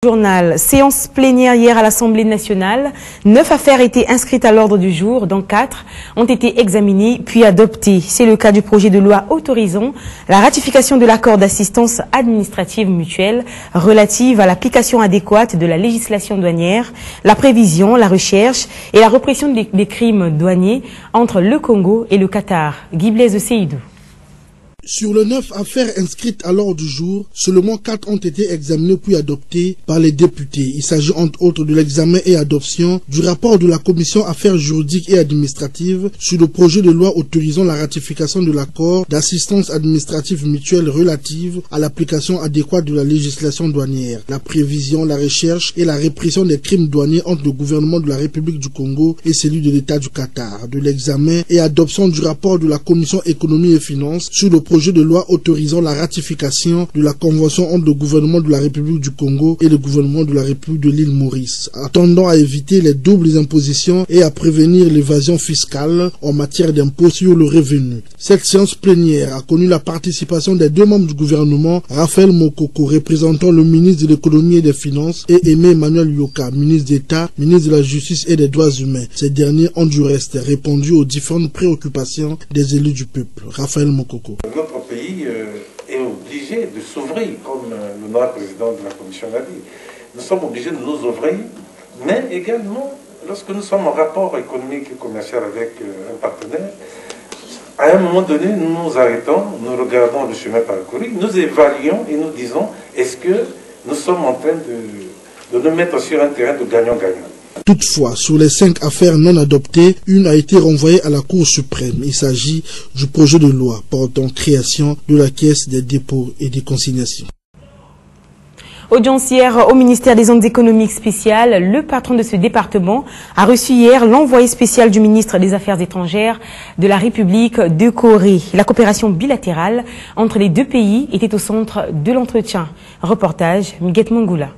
Journal, séance plénière hier à l'Assemblée nationale. 9 affaires étaient inscrites à l'ordre du jour, dont 4 ont été examinées puis adoptées. C'est le cas du projet de loi autorisant la ratification de l'accord d'assistance administrative mutuelle relative à l'application adéquate de la législation douanière, la prévision, la recherche et la répression des crimes douaniers entre le Congo et le Qatar. Guy Blaise Seydou. Sur les 9 affaires inscrites à l'ordre du jour, seulement 4 ont été examinées puis adoptées par les députés. Il s'agit entre autres de l'examen et adoption du rapport de la Commission Affaires juridiques et administratives sur le projet de loi autorisant la ratification de l'accord d'assistance administrative mutuelle relative à l'application adéquate de la législation douanière, la prévision, la recherche et la répression des crimes douaniers entre le gouvernement de la République du Congo et celui de l'État du Qatar, de l'examen et adoption du rapport de la Commission économie et finances sur le projet de loi autorisant la ratification de la convention entre le gouvernement de la République du Congo et le gouvernement de la République de l'île Maurice, attendant à éviter les doubles impositions et à prévenir l'évasion fiscale en matière d'impôt sur le revenu. Cette séance plénière a connu la participation des 2 membres du gouvernement, Raphaël Mokoko, représentant le ministre de l'économie et des finances, et Aimé Emmanuel Yoka, ministre d'État, ministre de la Justice et des Droits humains. Ces derniers ont du reste répondu aux différentes préoccupations des élus du peuple. Raphaël Mokoko. Notre pays est obligé de s'ouvrir, comme l'honorable président de la Commission l'a dit. Nous sommes obligés de nous ouvrir, mais également, lorsque nous sommes en rapport économique et commercial avec un partenaire, à un moment donné, nous nous arrêtons, nous regardons le chemin parcouru, nous évaluons et nous disons, est-ce que nous sommes en train de nous mettre sur un terrain de gagnant-gagnant? Toutefois, sur les 5 affaires non adoptées, une a été renvoyée à la Cour suprême. Il s'agit du projet de loi portant création de la Caisse des dépôts et des consignations. Audience hier au ministère des Ondes économiques spéciales. Le patron de ce département a reçu hier l'envoyé spécial du ministre des Affaires étrangères de la République de Corée. La coopération bilatérale entre les 2 pays était au centre de l'entretien. Reportage Miguel Mongula.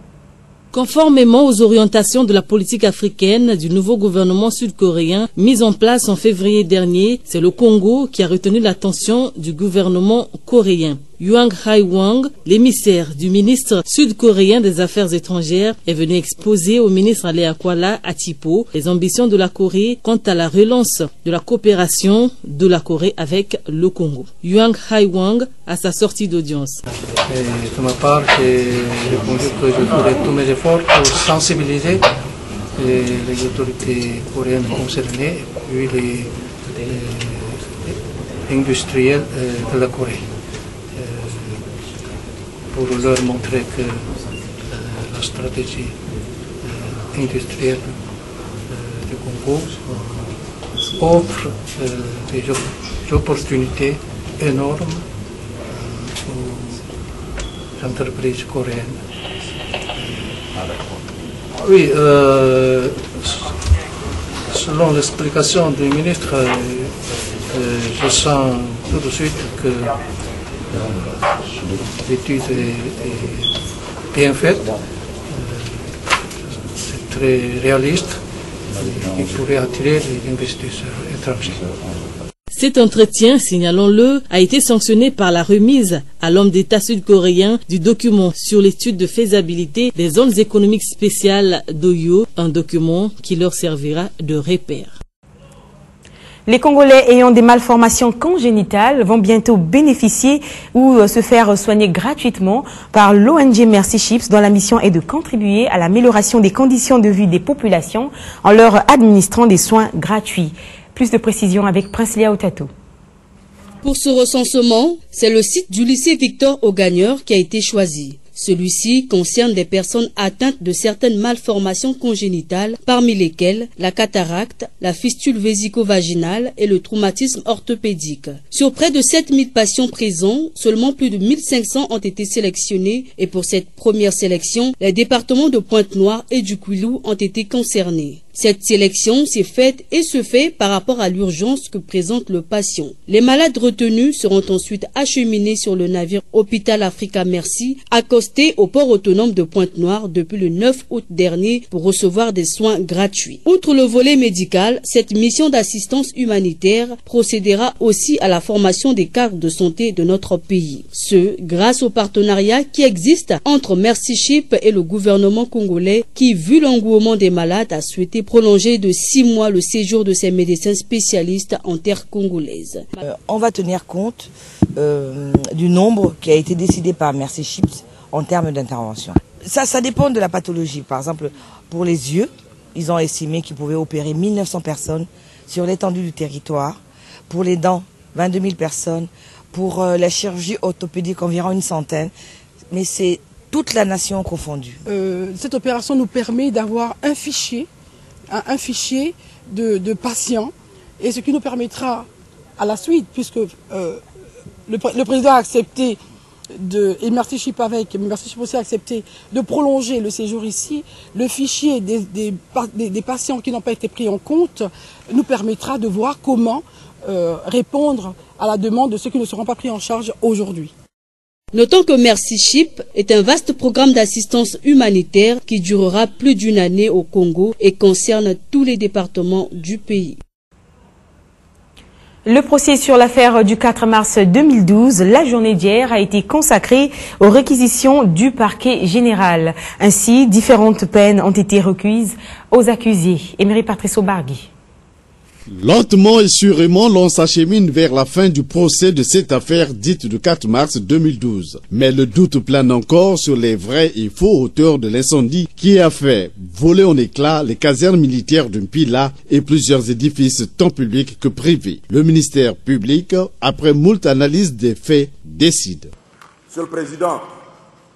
Conformément aux orientations de la politique africaine du nouveau gouvernement sud-coréen mis en place en février dernier, c'est le Congo qui a retenu l'attention du gouvernement coréen. Yuang Hai-wang, l'émissaire du ministre sud-coréen des Affaires étrangères, est venu exposer au ministre Aléa Kuala Atipo les ambitions de la Corée quant à la relance de la coopération de la Corée avec le Congo. Yuang Hai-wang à sa sortie d'audience. De ma part, j'ai répondu que je ferai tous mes efforts pour sensibiliser les autorités coréennes concernées et puis les industriels de la Corée, pour leur montrer que la stratégie industrielle du Congo offre des opportunités énormes aux entreprises coréennes. Oui, selon l'explication du ministre, je sens tout de suite que l'étude est bien faite, c'est très réaliste et pourrait attirer les investisseurs étrangers. Cet entretien, signalons-le, a été sanctionné par la remise à l'homme d'État sud-coréen du document sur l'étude de faisabilité des zones économiques spéciales d'Oyo, un document qui leur servira de repère. Les Congolais ayant des malformations congénitales vont bientôt bénéficier ou se faire soigner gratuitement par l'ONG Mercy Chips, dont la mission est de contribuer à l'amélioration des conditions de vie des populations en leur administrant des soins gratuits. Plus de précisions avec Prince Lia Otato. Pour ce recensement, c'est le site du lycée Victor Augagneur qui a été choisi. Celui-ci concerne des personnes atteintes de certaines malformations congénitales, parmi lesquelles la cataracte, la fistule vésico-vaginale et le traumatisme orthopédique. Sur près de 7000 patients présents, seulement plus de 1500 ont été sélectionnés et pour cette première sélection, les départements de Pointe-Noire et du Kwilu ont été concernés. Cette sélection s'est faite et se fait par rapport à l'urgence que présente le patient. Les malades retenus seront ensuite acheminés sur le navire Hôpital Africa Merci, accosté au port autonome de Pointe-Noire depuis le 9 août dernier pour recevoir des soins gratuits. Outre le volet médical, cette mission d'assistance humanitaire procédera aussi à la formation des cadres de santé de notre pays. Ce, grâce au partenariat qui existe entre Merci Ship et le gouvernement congolais qui, vu l'engouement des malades, a souhaité prolonger de 6 mois le séjour de ces médecins spécialistes en terre congolaise. On va tenir compte du nombre qui a été décidé par Merci Chips en termes d'intervention. Ça dépend de la pathologie. Par exemple, pour les yeux, ils ont estimé qu'ils pouvaient opérer 1900 personnes sur l'étendue du territoire. Pour les dents, 22 000 personnes. Pour la chirurgie orthopédique, environ une centaine. Mais c'est toute la nation confondue. Cette opération nous permet d'avoir un fichier de patients, et ce qui nous permettra à la suite, puisque le président a accepté et Merci Chip aussi a accepté de prolonger le séjour ici, le fichier des patients qui n'ont pas été pris en compte nous permettra de voir comment répondre à la demande de ceux qui ne seront pas pris en charge aujourd'hui. Notons que Merci Chip est un vaste programme d'assistance humanitaire qui durera plus d'une année au Congo et concerne tous les départements du pays. Le procès sur l'affaire du 4 mars 2012, la journée d'hier, a été consacrée aux réquisitions du parquet général. Ainsi, différentes peines ont été requises aux accusés. Emery Patrice Obargui. Lentement et sûrement, l'on s'achemine vers la fin du procès de cette affaire dite du 4 mars 2012. Mais le doute plane encore sur les vrais et faux auteurs de l'incendie qui a fait voler en éclats les casernes militaires de Mpila et plusieurs édifices tant publics que privés. Le ministère public, après moult analyses des faits, décide. Monsieur le Président,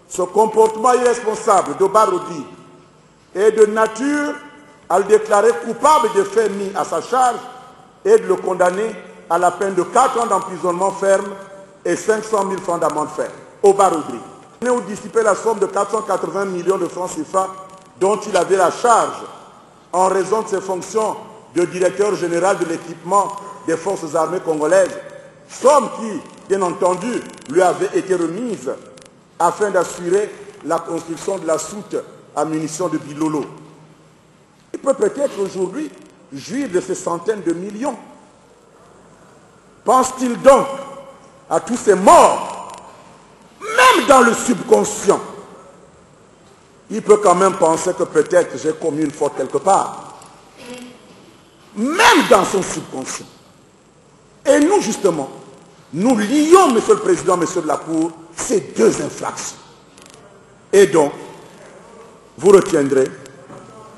ce comportement irresponsable de Barodi est de nature à le déclarer coupable des faits mis à sa charge et de le condamner à la peine de 4 ans d'emprisonnement ferme et 500 000 francs d'amende ferme au Baroudri. Il a dissipé la somme de 480 millions de francs CFA dont il avait la charge en raison de ses fonctions de directeur général de l'équipement des forces armées congolaises, somme qui, bien entendu, lui avait été remise afin d'assurer la construction de la soute à munitions de Bilolo. Il peut peut-être aujourd'hui jouir de ces centaines de millions. Pense-t-il donc à tous ces morts, même dans le subconscient? Il peut quand même penser que peut-être j'ai commis une faute quelque part, même dans son subconscient. Et nous, justement, nous lions, Monsieur le Président, Monsieur de la Cour, ces deux infractions. Et donc, vous retiendrez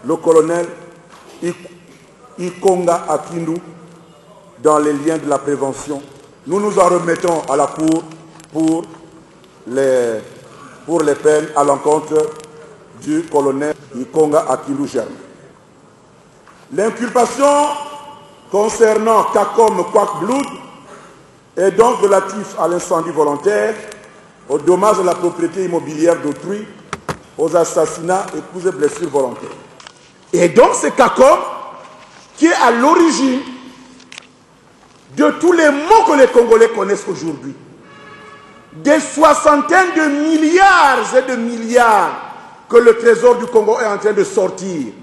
le colonel Ikonga Akindu dans les liens de la prévention. Nous nous en remettons à la Cour pour les peines à l'encontre du colonel Ikonga Akindu Germain. L'inculpation concernant Kakom Kwak Blood est donc relatif à l'incendie volontaire, aux dommages à la propriété immobilière d'autrui, aux assassinats et coups et blessures volontaires. Et donc c'est Kakom qui est à l'origine de tous les maux que les Congolais connaissent aujourd'hui. Des soixantaines de milliards et de milliards que le trésor du Congo est en train de sortir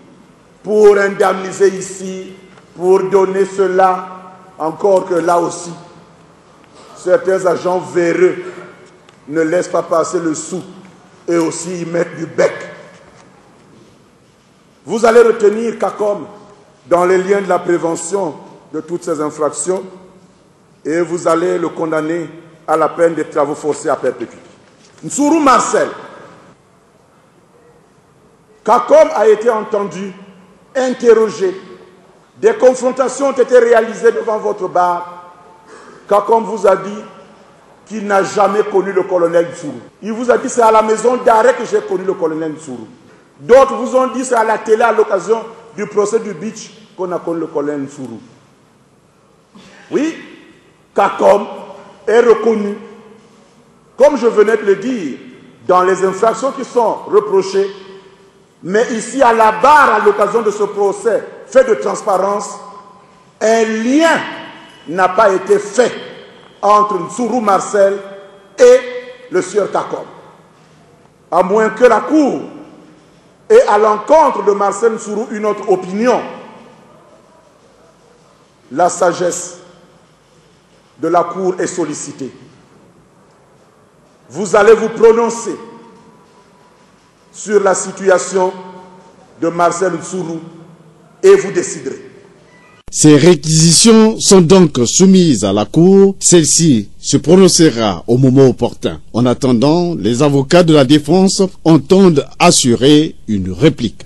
pour indemniser ici, pour donner cela, encore que là aussi, certains agents véreux ne laissent pas passer le sou et aussi y mettent du bec. Vous allez retenir Kakom dans les liens de la prévention de toutes ces infractions et vous allez le condamner à la peine des travaux forcés à perpétuité. Nsourou Marcel, Kakom a été entendu, interrogé. Des confrontations ont été réalisées devant votre bar. Kakom vous a dit qu'il n'a jamais connu le colonel Nsourou. Il vous a dit c'est à la maison d'arrêt que j'ai connu le colonel Nsourou. D'autres vous ont dit c'est à la télé à l'occasion du procès du Beach qu'on a connu le colonel Nsourou. Oui, Kakom est reconnu, comme je venais de le dire, dans les infractions qui sont reprochées, Mais ici, à la barre, à l'occasion de ce procès fait de transparence, un lien n'a pas été fait entre Nsourou Marcel et le sieur Kakom. À moins que la Cour ait à l'encontre de Marcel Nsourou une autre opinion. La sagesse de la Cour est sollicitée. Vous allez vous prononcer sur la situation de Marcel Nsourou et vous déciderez. Ces réquisitions sont donc soumises à la Cour. Celle-ci se prononcera au moment opportun. En attendant, les avocats de la défense entendent assurer une réplique.